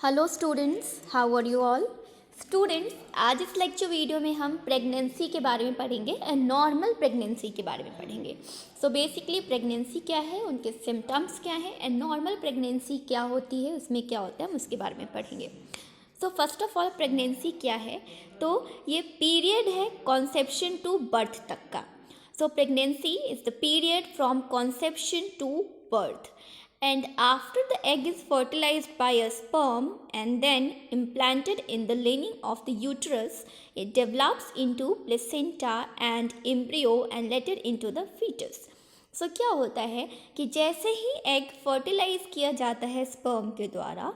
Hello students, how are you all. Students, आज इस lecture video में हम प्रेगनेंसी के बारे में पढ़ेंगे एंड नॉर्मल प्रेगनेंसी के बारे में पढ़ेंगे। सो बेसिकली प्रेगनेंसी क्या है, उनके सिम्टम्स क्या हैं एंड नॉर्मल प्रेगनेंसी क्या होती है, उसमें क्या होता है, हम उसके बारे में पढ़ेंगे। So first of all pregnancy क्या है, तो ये पीरियड है कॉन्सेप्शन टू बर्थ तक का। So pregnancy is the period from conception to birth, and after the egg is fertilized by a sperm and then implanted in the lining of the uterus, it develops into placenta and embryo and later into the fetus. So क्या होता है कि जैसे ही egg fertilize किया जाता है sperm के द्वारा,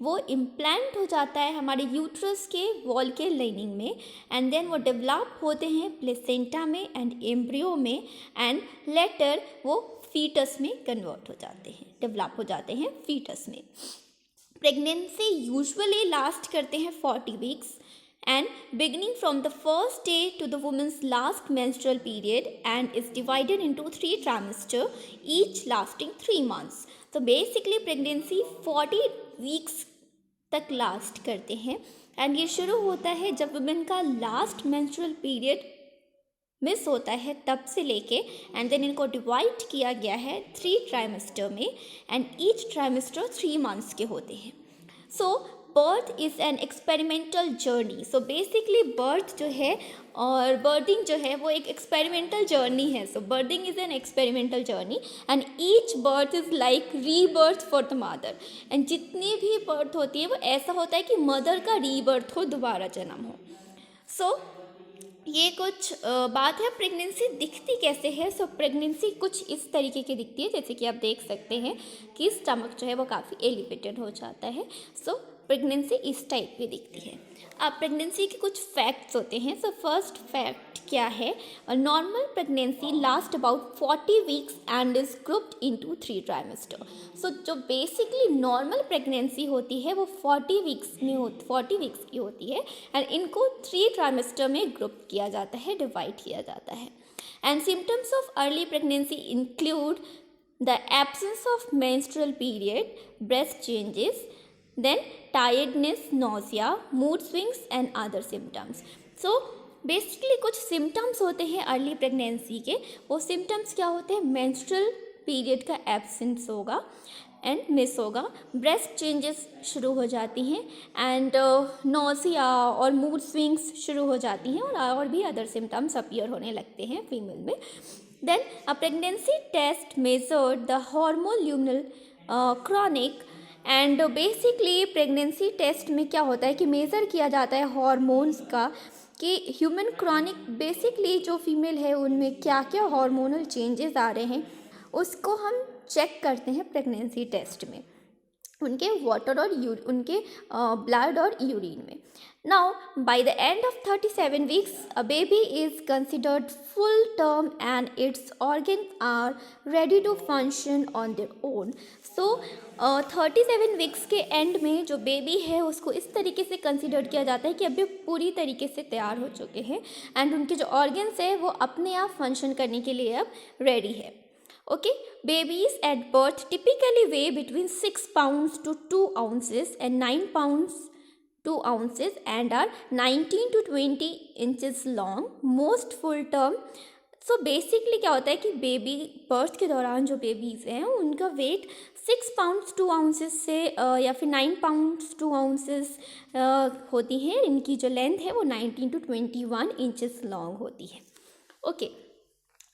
वो इम्प्लांट हो जाता है हमारे यूट्रस के वॉल के लाइनिंग में एंड देन वो डेवलप होते हैं प्लेसेंटा में एंड एम्ब्रियो में एंड लेटर वो फीटस में कन्वर्ट हो जाते हैं, डेवलप हो जाते हैं फीटस में। प्रेगनेंसी यूजुअली लास्ट करते हैं 40 weeks and beginning from the first day to the woman's last menstrual period and is divided into 3 trimesters, each lasting 3 months. तो बेसिकली प्रेगनेंसी 40 वीक्स तक लास्ट करते हैं एंड ये शुरू होता है जब वुमेन का लास्ट मेंस्ट्रुअल पीरियड मिस होता है तब से लेके एंड देन इनको डिवाइड किया गया है 3 ट्राइमेस्टर में एंड ईच ट्राइमेस्टर 3 मंथ्स के होते हैं। So birth is an experimental journey. So basically birth जो है और बर्थिंग जो है वो एक एक्सपेरिमेंटल जर्नी है। So birthing is an experimental journey and each birth is like rebirth for the mother. And जितनी भी बर्थ होती है वो ऐसा होता है कि मदर का रीबर्थ हो, दोबारा जन्म हो। सो ये कुछ बात है। प्रेगनेंसी दिखती कैसे है। सो प्रेगनेंसी कुछ इस तरीके की दिखती है, जैसे कि आप देख सकते हैं कि स्टमक जो है वो काफ़ी एलिवेटेड हो जाता है। सो प्रेगनेंसी इस टाइप की दिखती है। अब प्रेगनेंसी के कुछ फैक्ट्स होते हैं। सो फर्स्ट फैक्ट क्या है, normal pregnancy last about 40 weeks and is grouped into 3 trimester. So जो बेसिकली नॉर्मल प्रेगनेंसी होती है वो 40 वीक्स की होती है एंड इनको 3 ट्राइमेस्टर में ग्रुप किया जाता है, डिवाइड किया जाता है। And symptoms of early pregnancy include the absence of menstrual period, breast changes, then tiredness, nausea, mood swings and other symptoms. So basically कुछ symptoms होते हैं अर्ली प्रेगनेंसी के। वो symptoms क्या होते हैं, menstrual period का absence होगा एंड मिस होगा, ब्रेस्ट चेंजेस शुरू हो जाती हैं एंड नोसिया और मूड स्विंग्स शुरू हो जाती हैं और भी अदर सिम्टम्स अपीयर होने लगते हैं फीमेल में। Then a pregnancy test measured the hormone luminal chronic and basically pregnancy test में क्या होता है कि मेज़र किया जाता है हार्मोन्स का कि ह्यूमन क्रॉनिक बेसिकली जो फीमेल है उनमें क्या क्या हार्मोनल चेंजेस आ रहे हैं उसको हम चेक करते हैं प्रेगनेंसी टेस्ट में, उनके वाटर और उनके ब्लड और यूरिन में। Now by the end of 37 weeks a baby is considered full term and its organ are ready to function on their own. So 37 weeks के एंड में जो बेबी है उसको इस तरीके से कंसिडर किया जाता है कि अभी पूरी तरीके से तैयार हो चुके हैं एंड उनके जो ऑर्गन्स है वो अपने आप फंक्शन करने के लिए अब रेडी है। Okay, babies at birth typically weigh between 6 pounds to 2 ounces and 9 pounds 2 ounces and are 19 to 20 inches long. Most full term. So basically क्या होता है कि बेबी बर्थ के दौरान जो बेबीज़ हैं उनका वेट 6 पाउंड्स 2 आउंसेस से या फिर 9 पाउंड्स 2 आउंसेस होती है। इनकी जो लेंथ है वो 19 to 21 इंचेस लॉन्ग होती है। ओके,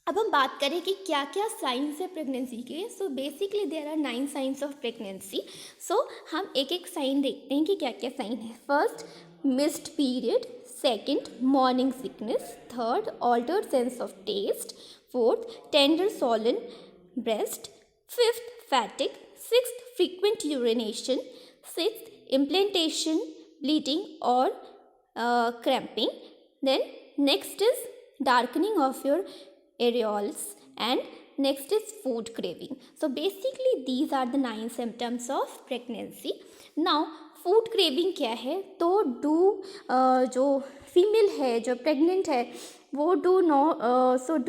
अब हम बात करें कि क्या क्या साइंस है प्रेगनेंसी के। So basically there are 9 signs of pregnancy. So हम एक एक साइन देखते हैं कि क्या क्या साइन है। First, missed period. Second, morning sickness. Third, altered sense of taste. Fourth, tender swollen breast. Fifth, fatigue. Sixth, frequent urination. Sixth, implantation, bleeding और cramping. Then next is darkening of your areolas and next is food craving. So basically these are the 9 symptoms of pregnancy. Now food craving क्या है, तो जो female है जो pregnant है वो do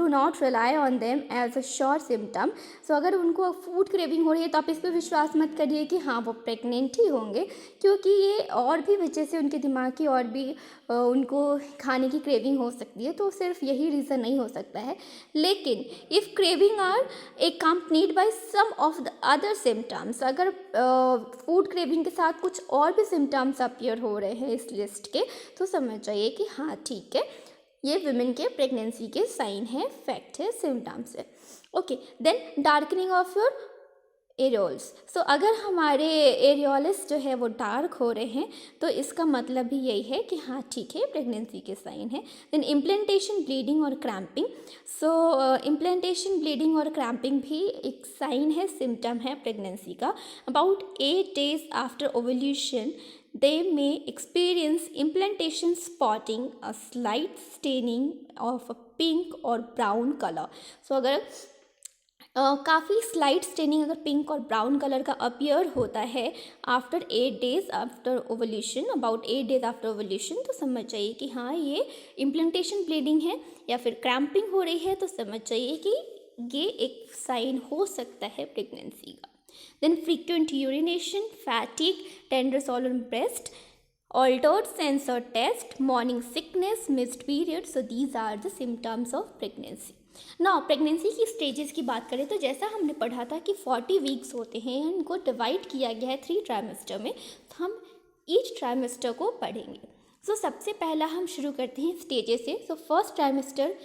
not rely on them as a sure symptom. So अगर उनको फूड क्रेविंग हो रही है तो आप इस पर विश्वास मत करिए कि हाँ वो प्रेग्नेंट ही होंगे, क्योंकि ये और भी वजह से उनके दिमाग की और भी उनको खाने की क्रेविंग हो सकती है, तो सिर्फ यही रीज़न नहीं हो सकता है। लेकिन if craving are accompanied by some of the other symptoms, अगर फूड क्रेविंग के साथ कुछ और भी सिम्टम्स अपीयर हो रहे हैं इस लिस्ट के, तो समझ जाइए कि हाँ ठीक है, ये विमेन के प्रेगनेंसी के साइन है, फैक्ट है, सिम्टम्स है। Okay, then darkening of your areolas. So अगर हमारे एरियोल्स जो है वो डार्क हो रहे हैं तो इसका मतलब भी यही है कि हाँ ठीक है, प्रेगनेंसी के साइन है। देन इम्प्लांटेशन ब्लीडिंग और क्रैम्पिंग। सो इम्प्लांटेशन ब्लीडिंग और क्रैम्पिंग भी एक साइन है, सिम्टम है प्रेगनेंसी का। About 8 days after ovulation they may experience implantation spotting, a slight staining of a pink or brown color. So अगर काफ़ी स्लाइट स्टेनिंग अगर पिंक और ब्राउन कलर का अपीयर होता है after 8 days after ovulation, about 8 days after ovulation, तो समझ जाइए कि हाँ ये इम्प्लांटेशन ब्लीडिंग है या फिर क्रैम्पिंग हो रही है, तो समझ जाइए कि ये एक साइन हो सकता है प्रेगनेंसी का। Then frequent urination, fatigue, tender swollen breast, altered sense or taste, morning sickness, missed period. So these are the symptoms of pregnancy. Now pregnancy की स्टेजेस की बात करें तो जैसा हमने पढ़ा था कि 40 वीक्स होते हैं, इनको डिवाइड किया गया है 3 ट्राइमेस्टर में, तो हम ईच ट्राइमेस्टर को पढ़ेंगे। सो सबसे पहला हम शुरू करते हैं स्टेजेस से। सो फर्स्ट ट्राइमेस्टर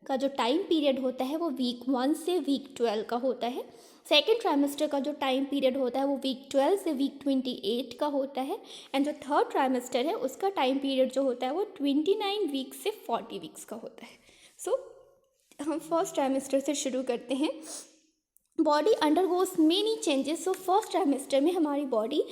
का जो टाइम पीरियड होता है वो वीक 1 से वीक 12 का होता है। सेकेंड ट्राइमेस्टर का जो टाइम पीरियड होता है वो वीक 12 से वीक 28 का होता है। एंड जो थर्ड ट्राइमेस्टर है उसका टाइम पीरियड जो होता है वो 29 वीक्स से 40 वीक्स का होता है। सो हम फर्स्ट ट्राइमेस्टर से शुरू करते हैं। Body undergoes many changes. So first trimester में हमारी बॉडी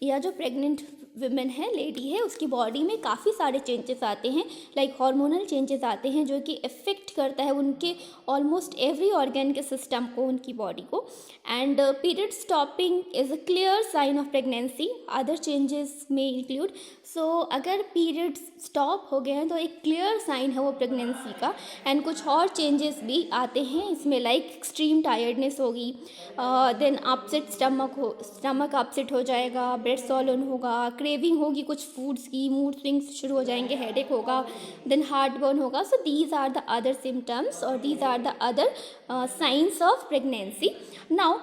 या जो प्रेग्नेंट विमेन है, लेडी है, उसकी बॉडी में काफ़ी सारे चेंजेस आते हैं, लाइक हार्मोनल चेंजेस आते हैं जो कि इफ़ेक्ट करता है उनके ऑलमोस्ट एवरी ऑर्गन के सिस्टम को, उनकी बॉडी को। And period stopping is a clear sign of pregnancy, other changes में इंक्लूड। सो अगर पीरियड स्टॉप हो गए हैं तो एक क्लियर साइन है वो प्रेगनेंसी का। एंड कुछ और चेंजेस भी आते हैं इसमें, लाइक एक्सट्रीम टायर्डनेस होगी, देन अपसेट स्टमक अपसेट हो जाएगा, ब्रेड सॉलन होगा, क्रेविंग होगी कुछ फूड्स की, मूड स्विंग्स शुरू हो जाएंगे, हेडेक होगा, देन हार्ट बर्न होगा। So these are the other symptoms और these are the other signs of pregnancy. Now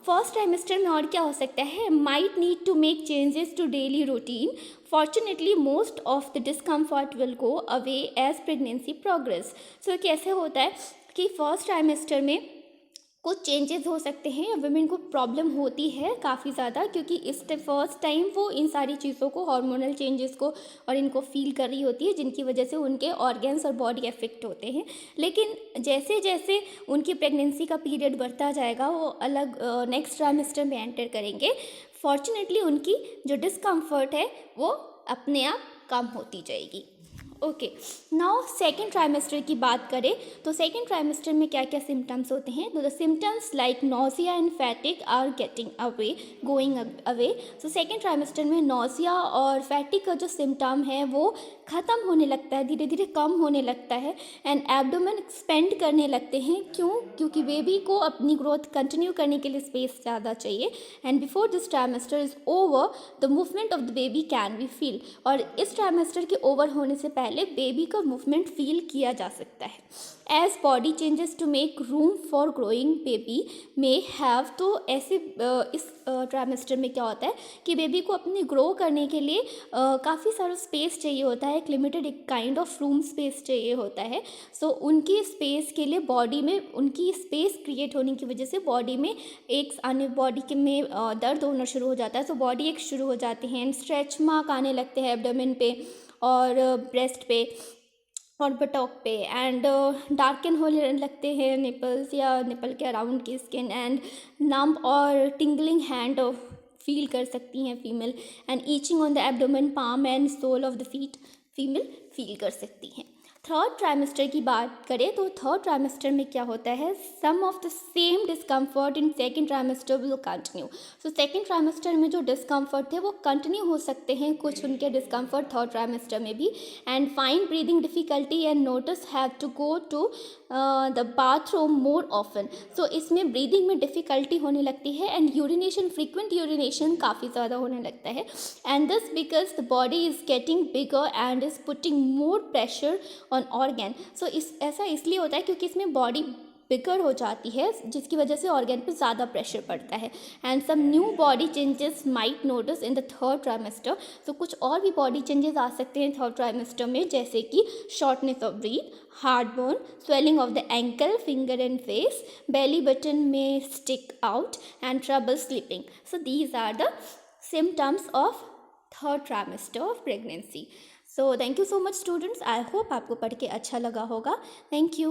first trimester में और क्या हो सकता है, might need to make changes to daily routine. Fortunately most of the discomfort will go away as pregnancy progress. So कैसे होता है कि फर्स्ट ट्राइमेस्टर में कुछ चेंजेस हो सकते हैं या वुमेन को प्रॉब्लम होती है काफ़ी ज़्यादा, क्योंकि इस फर्स्ट टाइम वो इन सारी चीज़ों को, हार्मोनल चेंजेस को और इनको फील कर रही होती है, जिनकी वजह से उनके ऑर्गन्स और बॉडी अफेक्ट होते हैं। लेकिन जैसे जैसे उनकी प्रेगनेंसी का पीरियड बढ़ता जाएगा वो अलग नेक्स्ट ट्राइमेस्टर में एंटर करेंगे, फॉर्चुनेटली उनकी जो डिस्कम्फर्ट है वो अपने आप कम होती जाएगी। ओके, नाउ सेकेंड ट्राइमेस्टर की बात करें तो सेकेंड ट्राइमेस्टर में क्या क्या सिम्टम्स होते हैं। तो the symptoms like nausea and fatigue are getting away, going away. So second trimester में नोजिया और फैटिक का जो सिम्टम है वो ख़त्म होने लगता है, धीरे धीरे कम होने लगता है। एंड एब्डोमेन एक्सपेंड करने लगते हैं, क्यों? क्योंकि बेबी को अपनी ग्रोथ कंटिन्यू करने के लिए स्पेस ज़्यादा चाहिए। And before this trimester is over the movement of the baby can be feel. और इस ट्राइमेस्टर के ओवर होने से पहले बेबी का मूवमेंट फील किया जा सकता है। As body changes to make room for growing baby may have. तो ऐसे इस ट्राइमेस्टर में क्या होता है कि बेबी को अपने ग्रो करने के लिए काफ़ी सारा स्पेस चाहिए होता है, एक लिमिटेड एक काइंड ऑफ रूम स्पेस चाहिए होता है। सो उनकी स्पेस के लिए बॉडी में उनकी स्पेस क्रिएट होने की वजह से बॉडी में एक आने बॉडी के में दर्द होना शुरू हो जाता है। सो बॉडी एक शुरू हो जाती है एंड स्ट्रेच मार्क आने लगते हैं एब्डोमेन पे और ब्रेस्ट पे और बटॉक पे। एंड डार्कन होने लगते हैं निपल्स या निपल के अराउंड की स्किन। एंड नंब और टिंगलिंग हैंड फील कर सकती हैं female. And itching on the abdomen, palm and sole of the feet female feel कर सकती हैं। थर्ड ट्राइमेस्टर की बात करें तो थर्ड ट्राइमेस्टर में क्या होता है, some of the same discomfort in second trimester will continue. So second trimester में जो डिस्कम्फर्ट थे वो कंटिन्यू हो सकते हैं, कुछ उनके डिस्कम्फर्ट थर्ड ट्राइमेस्टर में भी। And fine breathing difficulty and notice have to go to the bathroom more often. So इसमें ब्रीदिंग में डिफ़िकल्टी होने लगती है एंड यूरिनेशन, फ्रीक्वेंट यूरिनेशन काफ़ी ज़्यादा होने लगता है। And this because the body is getting bigger and is putting more pressure on organ. So ऐसा इसलिए होता है क्योंकि इसमें बॉडी बिगर हो जाती है, जिसकी वजह से ऑर्गन पे ज़्यादा प्रेशर पड़ता है। And some new body changes might notice in the third trimester. So कुछ और भी बॉडी चेंजेस आ सकते हैं थर्ड ट्राइमेस्टर में, जैसे कि shortness of breath, heart burn, swelling of the ankle, finger and face, belly button may stick out and trouble sleeping. So these are the symptoms of third trimester of pregnancy. So thank you so much students, I hope आपको पढ़ के अच्छा लगा होगा। Thank you.